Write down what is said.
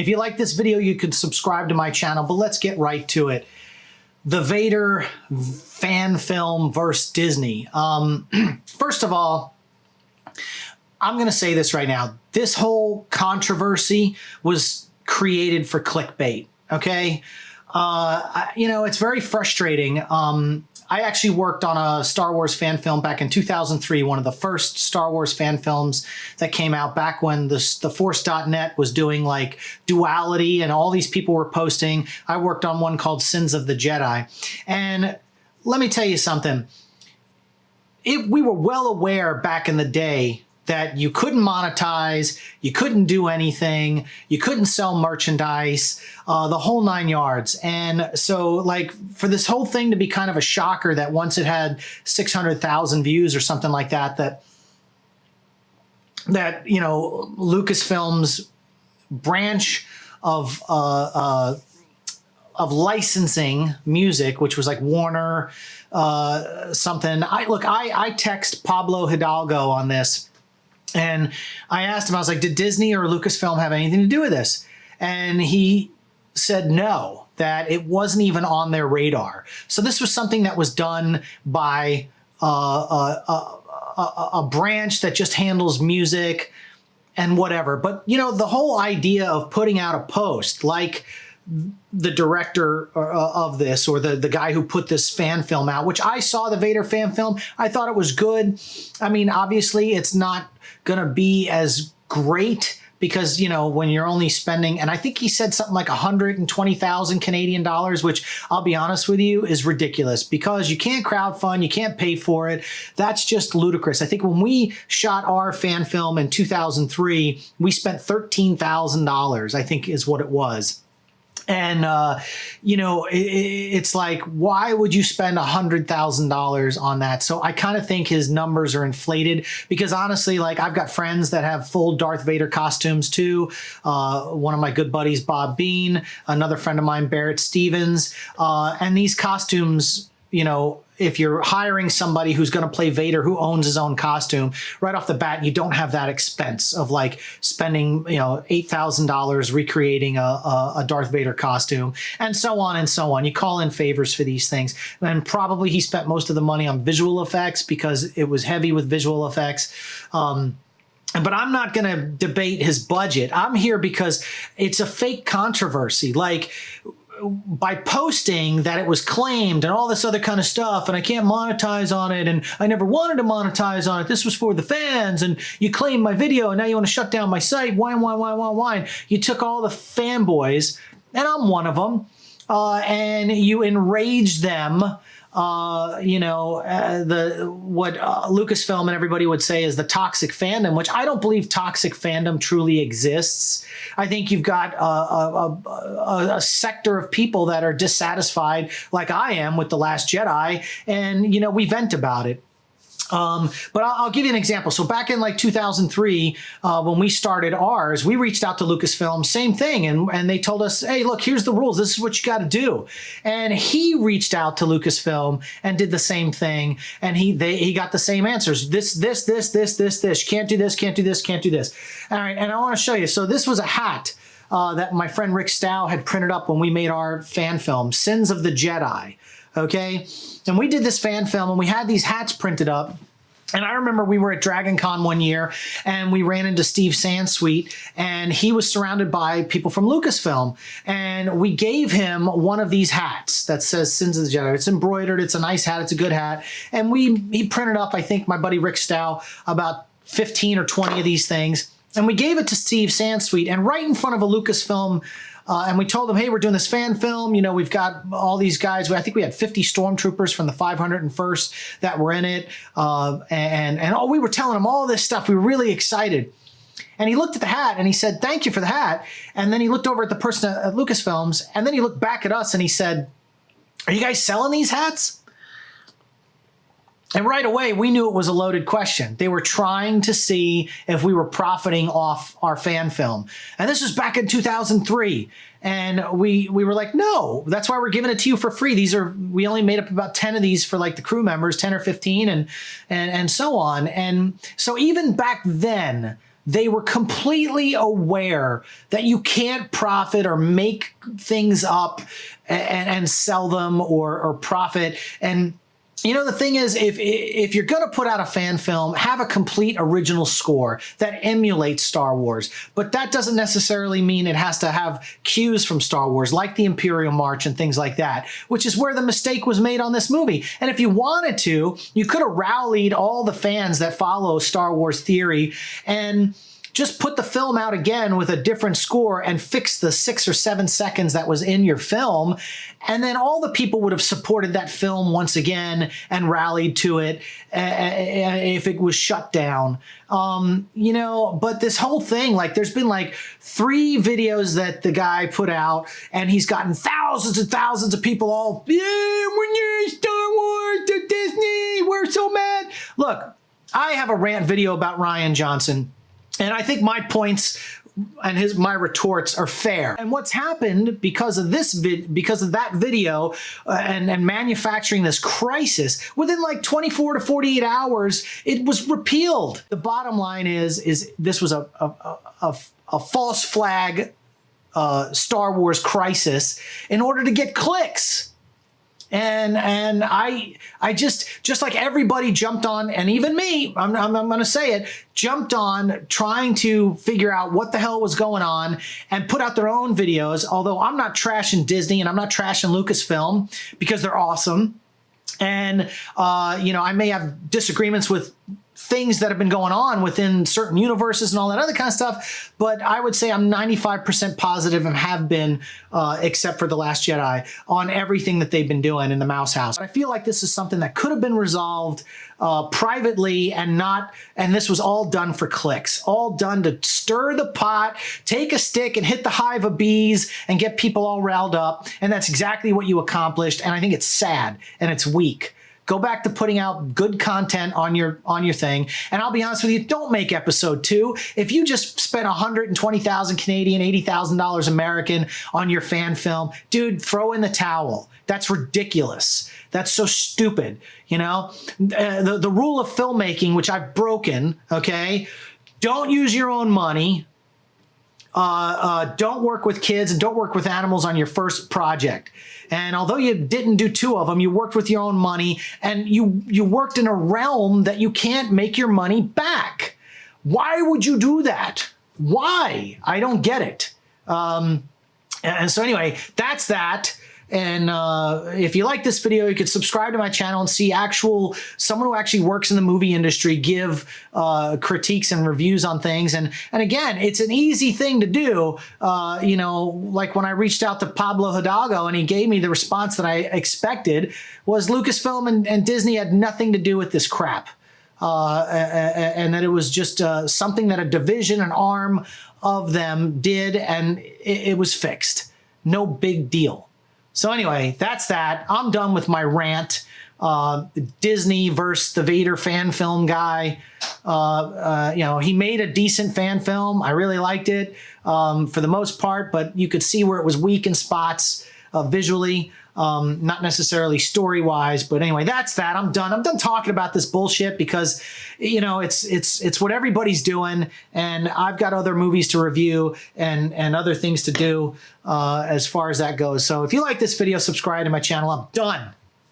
If you like this video, you could subscribe to my channel, but let's get right to it. The Vader fan film versus Disney. First of all, I'm going to say this right now. This whole controversy was created for clickbait, okay? You know, it's very frustrating. I actually worked on a Star Wars fan film back in 2003, one of the first Star Wars fan films that came out back when the Force.net was doing like duality and all these people were posting. I worked on one called Sins of the Jedi. And let me tell you something. We were well aware back in the day that you couldn't monetize, you couldn't do anything, you couldn't sell merchandise, the whole 9 yards. And so like for this whole thing to be kind of a shocker that once it had 600,000 views or something like that, you know, Lucasfilm's branch of licensing music, which was like Warner, something. I text Pablo Hidalgo on this. And I asked him, I was like, did Disney or Lucasfilm have anything to do with this? And he said no, that it wasn't even on their radar. So this was something that was done by a branch that just handles music and whatever. But, you know, the whole idea of putting out a post like the director of this, or the guy who put this fan film out, which I saw the Vader fan film, I thought it was good. I mean, obviously it's not going to be as great because, you know, when you're only spending, and I think he said something like 120,000 Canadian dollars, which I'll be honest with you is ridiculous because you can't crowdfund, you can't pay for it. That's just ludicrous. I think when we shot our fan film in 2003, we spent $13,000, I think is what it was. And, you know, it's like, why would you spend $100,000 on that? So I kind of think his numbers are inflated because honestly, like I've got friends that have full Darth Vader costumes too. One of my good buddies, Bob Bean, another friend of mine, Barrett Stevens. And these costumes, you know, if you're hiring somebody who's going to play Vader, who owns his own costume, right off the bat, you don't have that expense of like spending, you know, $8,000 recreating a Darth Vader costume and so on and so on. You call in favors for these things. And probably he spent most of the money on visual effects because it was heavy with visual effects. But I'm not going to debate his budget. I'm here because it's a fake controversy. Like, by posting that it was claimed and all this other kind of stuff and I can't monetize on it and I never wanted to monetize on it. This was for the fans and you claimed my video and now you want to shut down my site. Why? You took all the fanboys, and I'm one of them, and you enraged them. You know, what Lucasfilm and everybody would say is the toxic fandom, which I don't believe toxic fandom truly exists. I think you've got a sector of people that are dissatisfied, like I am with The Last Jedi, and, you know, we vent about it. But I'll give you an example. So back in like 2003, when we started ours, we reached out to Lucasfilm, same thing. And they told us, hey, look, here's the rules. This is what you got to do. And he reached out to Lucasfilm and did the same thing. And he got the same answers. This. Can't do this, can't do this, can't do this. All right. And I want to show you. So this was a hat that my friend Rick Stow had printed up when we made our fan film, Sins of the Jedi. Okay. And we did this fan film and we had these hats printed up. And I remember we were at Dragon Con one year and we ran into Steve Sansweet and he was surrounded by people from Lucasfilm. And we gave him one of these hats that says Sins of the Jedi. It's embroidered. It's a nice hat. It's a good hat. And he printed up, I think, my buddy Rick Stow, about 15 or 20 of these things. And we gave it to Steve Sansweet, and right in front of a Lucasfilm, and we told them, hey, we're doing this fan film. You know, we've got all these guys. I think we had 50 stormtroopers from the 501st that were in it. We were telling him all this stuff. We were really excited. And he looked at the hat and he said, thank you for the hat. And then he looked over at the person at Lucasfilms, and then he looked back at us and he said, are you guys selling these hats? And right away, we knew it was a loaded question. They were trying to see if we were profiting off our fan film. And this was back in 2003. And we were like, no, that's why we're giving it to you for free. We only made up about 10 of these for like the crew members, 10 or 15 and so on. And so even back then, they were completely aware that you can't profit or make things up and sell them or profit. And you know, the thing is, if you're going to put out a fan film, have a complete original score that emulates Star Wars. But that doesn't necessarily mean it has to have cues from Star Wars, like the Imperial March and things like that, which is where the mistake was made on this movie. And if you wanted to, you could have rallied all the fans that follow Star Wars theory and just put the film out again with a different score and fix the 6 or 7 seconds that was in your film. And then all the people would have supported that film once again and rallied to it if it was shut down. You know, but this whole thing, like there's been like 3 videos that the guy put out and he's gotten thousands and thousands of people all, yeah, when you're Star Wars to Disney, we're so mad. Look, I have a rant video about Rian Johnson. And I think my points and my retorts are fair. And what's happened because of that video and manufacturing this crisis, within like 24 to 48 hours, it was repealed. The bottom line is this was a false flag Star Wars crisis in order to get clicks. And I just like everybody jumped on, and even me, I'm going to say it, jumped on trying to figure out what the hell was going on and put out their own videos. Although I'm not trashing Disney and I'm not trashing Lucasfilm because they're awesome. And, you know, I may have disagreements with things that have been going on within certain universes and all that other kind of stuff, but I would say I'm 95% positive and have been, except for The Last Jedi, on everything that they've been doing in the Mouse House. I feel like this is something that could have been resolved privately and this was all done for clicks, all done to stir the pot, take a stick and hit the hive of bees and get people all riled up. And that's exactly what you accomplished. And I think it's sad and it's weak. Go back to putting out good content on your thing. And I'll be honest with you, don't make episode 2. If you just spent 120,000 Canadian, $80,000 American on your fan film, dude, throw in the towel. That's ridiculous. That's so stupid. You know, the rule of filmmaking, which I've broken, okay? Don't use your own money. Don't work with kids and don't work with animals on your first project. And although you didn't do 2 of them, you worked with your own money and you worked in a realm that you can't make your money back. Why would you do that? Why? I don't get it. And so anyway, that's that. And if you like this video, you could subscribe to my channel and see someone who actually works in the movie industry give critiques and reviews on things. And again, it's an easy thing to do. You know, like when I reached out to Pablo Hidalgo and he gave me the response that I expected, was Lucasfilm and Disney had nothing to do with this crap. And that it was just something that a division, an arm of them did, and it was fixed. No big deal. So anyway, that's that. I'm done with my rant. Disney versus the Vader fan film guy. You know, he made a decent fan film. I really liked it for the most part, but you could see where it was weak in spots visually. Not necessarily story-wise, but anyway, that's that. I'm done. I'm done talking about this bullshit because, you know, it's what everybody's doing, and I've got other movies to review and other things to do as far as that goes. So if you like this video, subscribe to my channel. I'm done.